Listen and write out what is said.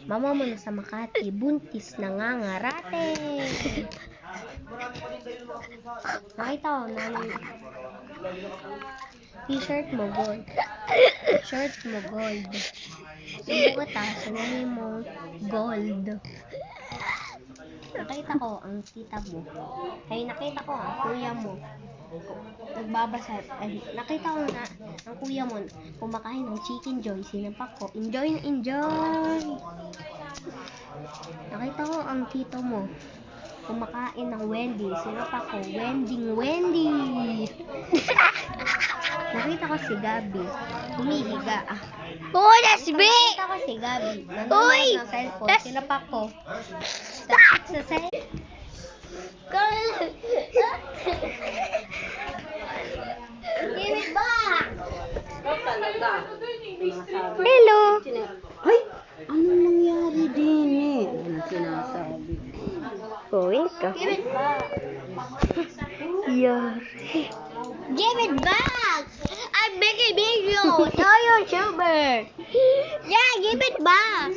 Mama mo na sa Makati, buntis, nangangarate. Nakita ko, t-shirt mo gold. Shirt mo gold. Subukat sa nani mo gold. Nakita ko ang tita mo. Ay, nakita ko ang kuya mo. Nagbabasa. Ay, nakita ko na ang kuya mo kumakain ng Chicken Joy. Sinapak ko. Enjoy na enjoy! Nakita ko ang tito mo kumakain ng Wendy. Sinapak ko. Wendy! Nakita ko si Gabi. Humihiga. Uy, Nesby! Nakita ko si Gabi. Nanonood ng cellphone. Sinapak ko. Sa cellphone. Give it back! Hello! Ay! Anong nangyari din eh? Anong sinasabi? Going ka. Give it back! Yeah. Give it back! I'm making videos! I'm a YouTuber! Yeah, give it back!